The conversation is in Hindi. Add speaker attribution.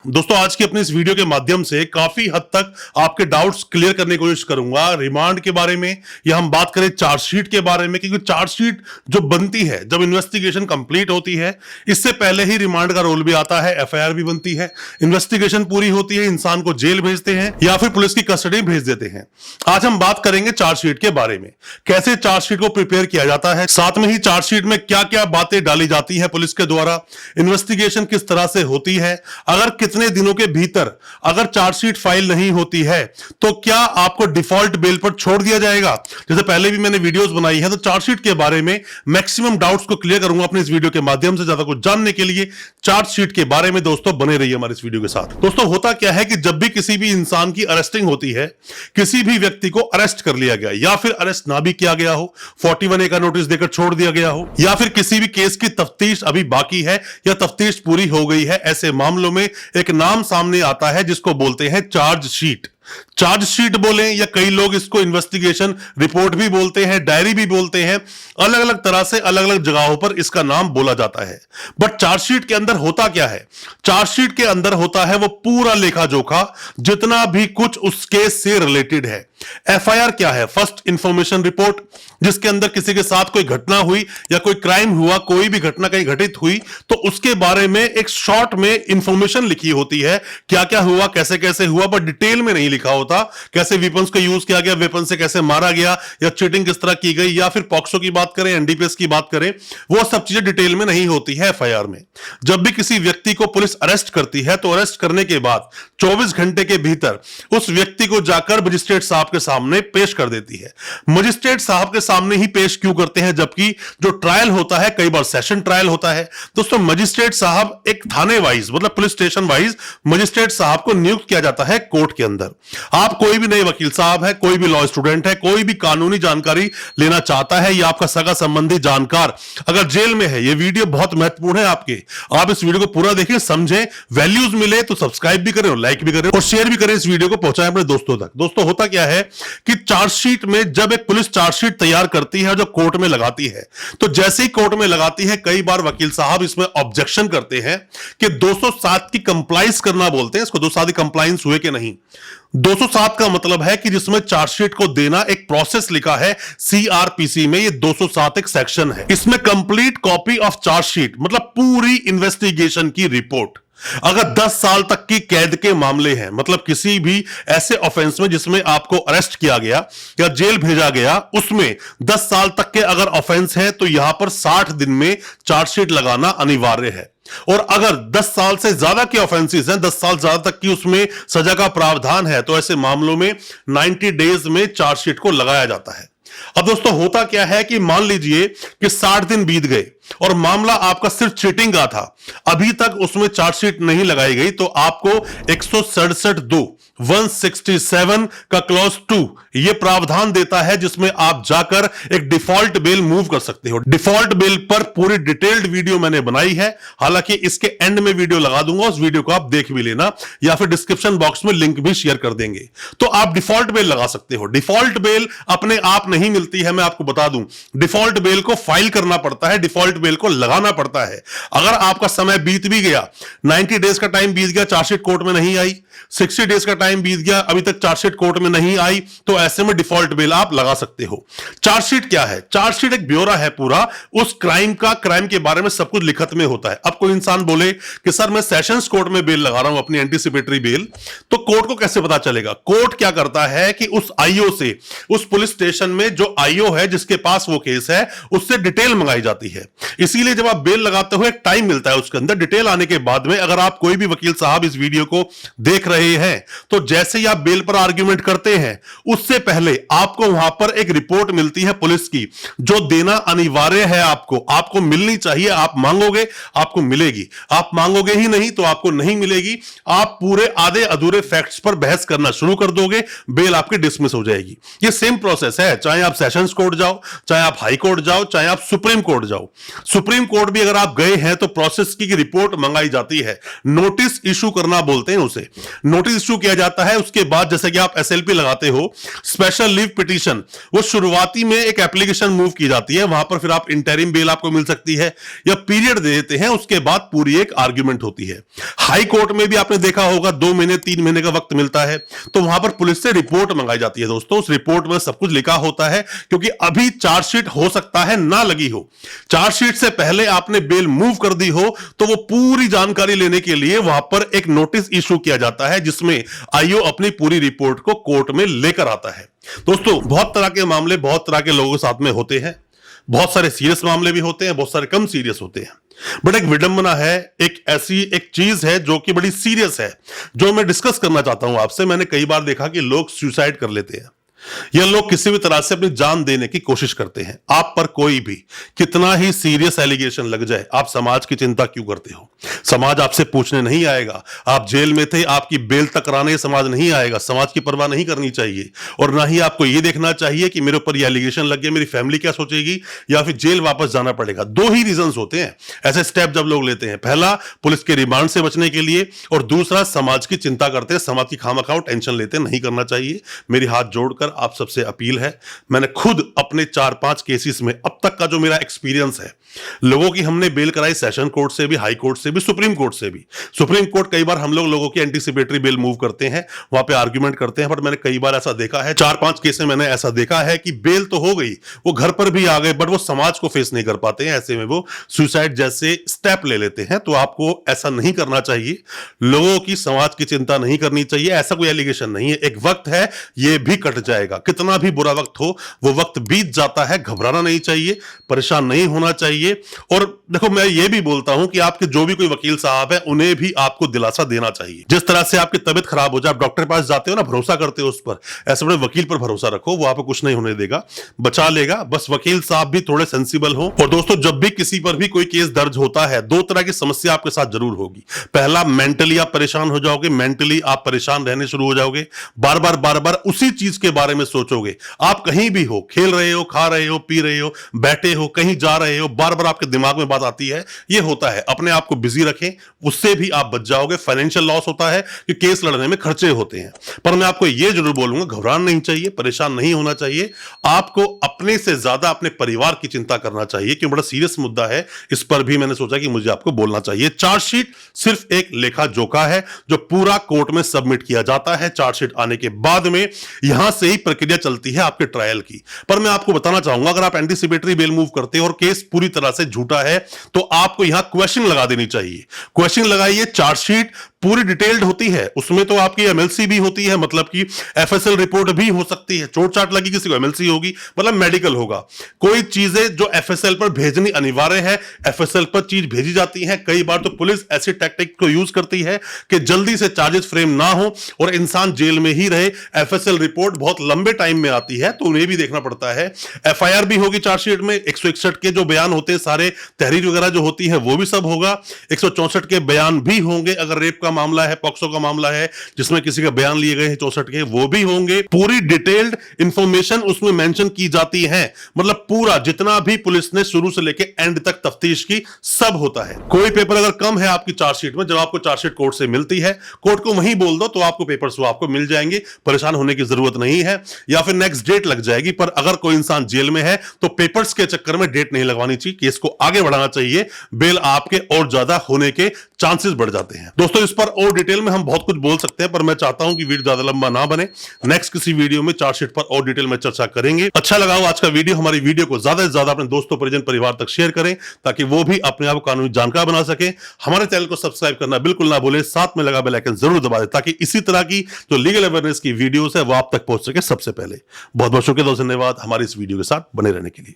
Speaker 1: दोस्तों आज की अपनी इस वीडियो के माध्यम से काफी हद तक आपके डाउट्स क्लियर करने की कोशिश करूंगा रिमांड के बारे में, या हम बात करें चार्जशीट के बारे में, क्योंकि चार्जशीट जो बनती है जब इन्वेस्टिगेशन कंप्लीट होती है, इससे पहले ही रिमांड का रोल भी आता है, एफआईआर भी बनती है, इन्वेस्टिगेशन पूरी होती है, इंसान को जेल भेजते हैं या फिर पुलिस की कस्टडी भेज देते हैं। आज हम बात करेंगे चार्जशीट के बारे में, कैसे चार्जशीट को प्रिपेयर किया जाता है, साथ में ही चार्जशीट में क्या क्या बातें डाली जाती है पुलिस के द्वारा, इन्वेस्टिगेशन किस तरह से होती है, अगर कितने दिनों के भीतर अगर चार्जशीट फाइल नहीं होती है तो क्या आपको डिफॉल्ट बेल पर छोड़ दिया जाएगा। जैसे पहले भी मैंने वीडियोस बनाई है, तो चार्जशीट के बारे में मैक्सिमम डाउट्स को क्लियर करूंगा अपने इस वीडियो के माध्यम से। ज्यादा कुछ जानने के लिए चार्जशीट के बारे में दोस्तों बने रहिए हमारे इस वीडियो के साथ। दोस्तों होता क्या है कि जब भी किसी भी इंसान की अरेस्टिंग होती है, किसी भी व्यक्ति को अरेस्ट कर लिया गया या फिर अरेस्ट ना भी किया गया हो, 41A का नोटिस देकर छोड़ दिया गया हो, या फिर किसी भी केस की तफ्तीश अभी बाकी है या तफ्तीश पूरी हो गई है, ऐसे मामलों में एक नाम सामने आता है जिसको बोलते हैं चार्जशीट। चार्जशीट बोलें या कई लोग इसको इन्वेस्टिगेशन रिपोर्ट भी बोलते हैं, डायरी भी बोलते हैं, अलग अलग तरह से अलग अलग जगहों पर इसका नाम बोला जाता है। बट चार्जशीट के अंदर होता क्या है? चार्जशीट के अंदर होता है वो पूरा लेखा जोखा, जितना भी कुछ उस केस से रिलेटेड है। एफआईआर क्या है? फर्स्ट इंफॉर्मेशन रिपोर्ट, जिसके अंदर किसी के साथ कोई घटना हुई या कोई क्राइम हुआ, कोई भी घटना कहीं घटित हुई तो उसके बारे में एक शॉर्ट में इंफॉर्मेशन लिखी होती है, क्या क्या हुआ, कैसे कैसे हुआ, बट डिटेल में नहीं लिखा होता। कैसे वेपन्स को यूज किया गया, वेपन से कैसे मारा गया, या चीटिंग किस तरह की गई, या फिर पॉक्सो की बात करें, एनडीपीएस की बात करें, वो सब चीजें डिटेल में नहीं होती है एफआईआर में। जब भी किसी व्यक्ति को पुलिस अरेस्ट करती है तो अरेस्ट करने के बाद 24 घंटे के भीतर उस व्यक्ति को जाकर मजिस्ट्रेट साहब के सामने पेश कर देती है। मजिस्ट्रेट साहब के सामने ही पेश क्यों करते हैं, जबकि जो ट्रायल होता है कई बार सेशन ट्रायल होता है। दोस्तों मजिस्ट्रेट साहब एक थाने वाइज, मतलब पुलिस स्टेशन वाइज मजिस्ट्रेट साहब को नियुक्त किया जाता है कोर्ट के अंदर। आप कोई भी नए वकील साहब है, कोई भी लॉ स्टूडेंट है, कोई भी कानूनी जानकारी लेना चाहता है, या आपका सगा संबंधी जानकार अगर जेल में है, यह वीडियो बहुत महत्वपूर्ण है आपके, आप इस वीडियो को पूरा देखें, समझें, वैल्यूज मिले तो सब्सक्राइब भी करें और लाइक भी करें और शेयर भी करें, इस वीडियो को पहुंचाएं अपने दोस्तों तक। दोस्तों होता क्या है कि चार्जशीट में जब एक पुलिस चार्जशीट तैयार करती है जो कोर्ट में लगाती है, तो जैसे ही कोर्ट में लगाती है कई बार वकील साहब इसमें ऑब्जेक्शन करते हैं कि 207 की कंप्लाइंस करना बोलते हैं इसको, 207 कंप्लाइंस हुए कि नहीं। 207 का मतलब है कि जिसमें चार्जशीट को देना एक प्रोसेस लिखा है सीआरपीसी में, ये 207 एक सेक्शन है। इसमें कंप्लीट कॉपी ऑफ चार्जशीट मतलब पूरी इन्वेस्टिगेशन की रिपोर्ट। अगर 10 साल तक की कैद के मामले हैं, मतलब किसी भी ऐसे ऑफेंस में जिसमें आपको अरेस्ट किया गया या जेल भेजा गया, उसमें 10 साल तक के अगर ऑफेंस है तो यहां पर 60 दिन में चार्जशीट लगाना अनिवार्य है। और अगर 10 साल से ज्यादा के ऑफेंसेस हैं, 10 साल ज्यादा तक की उसमें सजा का प्रावधान है, तो ऐसे मामलों में 90 डेज में चार्जशीट को लगाया जाता है। अब दोस्तों होता क्या है कि मान लीजिए कि 60 दिन बीत गए और मामला आपका सिर्फ चीटिंग का था, अभी तक उसमें चार्जशीट नहीं लगाई गई, तो आपको 167 का क्लॉज 2 यह प्रावधान देता है जिसमें आप जाकर एक डिफॉल्ट बेल मूव कर सकते हो। डिफॉल्ट बेल पर पूरी डिटेल्ड वीडियो मैंने बनाई है, हालांकि इसके एंड में वीडियो लगा दूंगा, उस वीडियो को आप देख भी लेना, या फिर डिस्क्रिप्शन बॉक्स में लिंक भी शेयर कर देंगे, तो आप डिफॉल्ट बेल लगा सकते हो। डिफॉल्ट बेल अपने आप नहीं मिलती है, मैं आपको बता दूं, डिफॉल्ट बेल को फाइल करना पड़ता है, डिफॉल्ट बेल को लगाना पड़ता है। अगर आपका समय बीत भी गया, 90 डेज का टाइम बीत गया, चार्जशीट कोर्ट में नहीं आई, 60 डेज का टाइम बीत गया, अभी तक चार्जशीट कोर्ट में नहीं आई, तो ऐसे में डिफॉल्ट बेल आप लगा सकते हो। चार्जशीट क्या है? चार्जशीट एक ब्यौरा है पूरा उस क्राइम का, क्राइम के बारे में सब कुछ लिखत में होता है। अब कोई इंसान बोले कि सर मैं सेशंस कोर्ट में बेल लगा रहा हूं अपनी एंटीसिपेटरी बेल, तो कोर्ट को कैसे पता चलेगा? कोर्ट क्या करता है कि उस आईओ से, उस पुलिस स्टेशन में जो आईओ है जिसके पास वो केस है, उससे डिटेल मंगाई जाती है। इसीलिए जब आप बेल लगाते हो एक टाइम मिलता है उसके अंदर, डिटेल आने के बाद में अगर आप कोई भी वकील साहब इस वीडियो को देख रहे हैं तो जैसे ही आप बेल पर आर्ग्यूमेंट करते हैं उससे पहले आपको वहां पर एक रिपोर्ट मिलती है पुलिस की, जो देना अनिवार्य है, आपको मिलनी चाहिए। आप मांगोगे आपको मिलेगी, आप मांगोगे ही नहीं तो आपको नहीं मिलेगी। आप पूरे आधे अधूरे फैक्ट्स पर बहस करना शुरू कर दोगे, बेल आपकी डिसमिस हो जाएगी। ये सेम प्रोसेस है, चाहे आप सेशंस कोर्ट जाओ, चाहे आप हाई कोर्ट जाओ, चाहे आप सुप्रीम कोर्ट जाओ। सुप्रीम कोर्ट भी अगर आप गए हैं तो प्रोसेस की रिपोर्ट मंगाई जाती है, नोटिस इशू करना बोलते हैं उसे। नोटिस इशू किया जाता है। उसके बाद जैसे कि आप एसएलपी लगाते हो, स्पेशल लीव पिटीशन, वो शुरुआती में एक एप्लीकेशन मूव की जाती है, वहां पर फिर आप इंटरिम बेल आपको मिल सकती है या पीरियड दे देते हैं, उसके बाद पूरी एक आर्ग्यूमेंट होती है। हाई कोर्ट में भी आपने देखा होगा 2 महीने 3 महीने का वक्त मिलता है, तो वहां पर पुलिस से रिपोर्ट मंगाई जाती है। दोस्तों उस रिपोर्ट में सब कुछ लिखा होता है, क्योंकि अभी चार्जशीट हो सकता है ना लगी हो, चार्जशीट से पहले आपने बेल मूव कर दी हो, तो वो पूरी जानकारी लेने के लिए वहां पर एक नोटिस इशू किया जाता है, जिसमें आईओ अपनी पूरी रिपोर्ट को कोर्ट में लेकर आता है। दोस्तों बहुत तरह के मामले बहुत तरह के लोगों के साथ में होते हैं, बहुत सारे सीरियस मामले भी होते हैं, बहुत सारे कम सीरियस होते हैं, बट एक विडंबना है, एक ऐसी एक चीज है जो कि बड़ी सीरियस है, जो मैं डिस्कस करना चाहता हूं आपसे। मैंने कई बार देखा कि लोग सुसाइड कर लेते हैं या लोग किसी भी तरह से अपनी जान देने की कोशिश करते हैं। आप पर कोई भी कितना ही सीरियस एलिगेशन लग जाए, आप समाज की चिंता क्यों करते हो? समाज आपसे पूछने नहीं आएगा, आप जेल में थे, आपकी बेल तक कराने समाज नहीं आएगा। समाज की परवाह नहीं करनी चाहिए, और ना ही आपको यह देखना चाहिए कि मेरे ऊपर यह एलिगेशन लग गया, मेरी फैमिली क्या सोचेगी, या फिर जेल वापस जाना पड़ेगा। दो ही रीजंस होते हैं ऐसे स्टेप जब लोग लेते हैं, पहला पुलिस के रिमांड से बचने के लिए, और दूसरा समाज की चिंता करते हैं, समाज की खामखाओ टेंशन लेते हैं। नहीं करना चाहिए। मेरी हाथ जोड़कर आप सबसे अपील है, मैंने खुद अपने 4-5 केसेस में अब तक का जो मेरा एक्सपीरियंस है, लोगों की हमने बेल कराई सेशन कोर्ट से भी, हाई कोर्ट से भी, सुप्रीम कोर्ट से भी। सुप्रीम कोर्ट कई बार हम लोगों की एंटीसिपेटरी बेल मूव करते हैं, वहां पे आर्ग्यूमेंट करते हैं, बट मैंने कई बार ऐसा देखा है, 4-5 केस में मैंने ऐसा देखा है कि बेल तो हो गई, वो घर पर भी आ गए, बट वो समाज को फेस नहीं कर पाते हैं, ऐसे में वो सुसाइड जैसे स्टेप ले लेते हैं। तो आपको ऐसा नहीं करना चाहिए, लोगों की समाज की चिंता नहीं करनी चाहिए। ऐसा कोई एलिगेशन नहीं है, एक वक्त है, ये भी कट जाएगा। कितना भी बुरा वक्त हो, वो वक्त बीत जाता है, घबराना नहीं चाहिए, परेशान नहीं होना चाहिए। और देखो मैं ये भी बोलता हूं कि आपके जो भी कोई वकील साहब है, उन्हें भी आपको दिलासा देना चाहिए। जिस तरह से आपकी तबीयत खराब हो जाए, आप डॉक्टर के पास जाते हो ना, भरोसा करते हो उस पर, ऐसे बड़े वकील पर भरोसा रखो, वो आपको कुछ नहीं होने देगा, बचा लेगा। बस वकील साहब भी थोड़े सेंसिबल हो। और दोस्तों जब भी किसी पर भी कोई केस दर्ज होता है, दो तरह की समस्या आपके साथ जरूर होगी। पहला, मेंटली आप परेशान हो जाओगे, मेंटली आप परेशान रहने शुरू हो जाओगे, बार बार उसी चीज के बारे में सोचोगे। आप कहीं भी हो, खेल रहे हो, खा रहे हो, पी रहे हो, बैठे हो, कहीं जा रहे हो, बार बार आपके दिमाग में बात आती है। यह होता है, अपने आप को बिजी रखें, उससे भी आप बच जाओगे। फाइनेंशियल लॉस होता है कि केस लड़ने में खर्चे होते हैं, पर मैं आपको यह जरूर बोलूंगा, घबराना नहीं चाहिए, परेशान नहीं होना चाहिए। आपको अपने से ज्यादा अपने परिवार की चिंता करना चाहिए, क्योंकि बड़ा सीरियस मुद्दा है। इस पर भी मैंने सोचा कि मुझे आपको बोलना चाहिए। चार्जशीट सिर्फ एक लेखा जोखा है जो पूरा कोर्ट में सबमिट किया जाता है। चार्जशीट आने के बाद में यहां से ही प्रक्रिया चलती है आपके ट्रायल की। पर मैं आपको बताना चाहूंगा, अगर आप एंटीसिपेटरी बेल मूव करते हो और केस पूरी तरह से झूठा है, तो आपको यहां क्वेश्चन लगा देनी चाहिए। क्वेश्चन लगाइए। चार्जशीट पूरी डिटेल्ड होती है, उसमें तो आपकी एमएलसी भी होती है, मतलब कि एफएसएल रिपोर्ट भी हो सकती है। चोट चाट लगी किसी को, एमएलसी होगी, मतलब मेडिकल होगा। कोई चीजें जो एफएसएल पर भेजनी अनिवार्य है, एफएसएल पर चीज भेजी जाती है। कई बार तो पुलिस ऐसी टैक्टिक को यूज करती है कि जल्दी से चार्जेस फ्रेम ना हो और इंसान जेल में ही रहे। एफएसएल रिपोर्ट बहुत लंबे टाइम में आती है, तो उन्हें भी देखना पड़ता है। एफआईआर भी होगी चार्जशीट में, 161 के जो बयान होते हैं, सारे तहरीर वगैरह जो होती है, वो भी सब होगा। 164 के बयान भी होंगे, अगर रेप का मामला है, पॉक्सो का मामला है जिसमें किसी का बयान लिए गए हैं 64 के, वो भी होंगे। पूरी डिटेल्ड इंफॉर्मेशन उसमें मेंशन की जाती है, मतलब पूरा जितना भी पुलिस ने शुरू से लेके एंड तक तफ्तीश की, सब होता है। कोई पेपर अगर कम है आपकी चार्जशीट में, जब आपको चार्जशीट कोर्ट से मिलती है, कोर्ट को वहीं बोल दो तो आपको पेपर्स वो आपको मिल जाएंगे, परेशान होने की जरूरत नहीं है। या फिर नेक्स्ट डेट लग जाएगी, पर अगर कोई इंसान जेल में है तो पेपर्स के चक्कर में डेट नहीं लगवानी चाहिए, केस को आगे बढ़ाना चाहिए। बेल आपके और ज्यादा होने के चांसेस बढ़ जाते हैं। दोस्तों इस पर और डिटेल में हम बहुत कुछ बोल सकते हैं, पर मैं चाहता हूं कि वीडियो ज्यादा लंबा ना बने। नेक्स्ट किसी वीडियो में चार्जशीट पर और डिटेल में चर्चा करेंगे। अच्छा लगा हो आज का वीडियो, हमारी वीडियो को ज्यादा से ज्यादा अपने दोस्तों, परिजन, परिवार तक शेयर करें, ताकि वो भी अपने आप को कानूनी जानकार बना सके। हमारे चैनल को सब्सक्राइब करना बिल्कुल ना भूलें, साथ में लगा बेल आइकन जरूर दबा दें, ताकि इसी तरह की जो लीगल अवेयरनेस की वीडियोस है वो आप तक पहुंच सके सबसे पहले। बहुत बहुत शुक्रिया, धन्यवाद हमारी इस वीडियो के साथ बने रहने के लिए।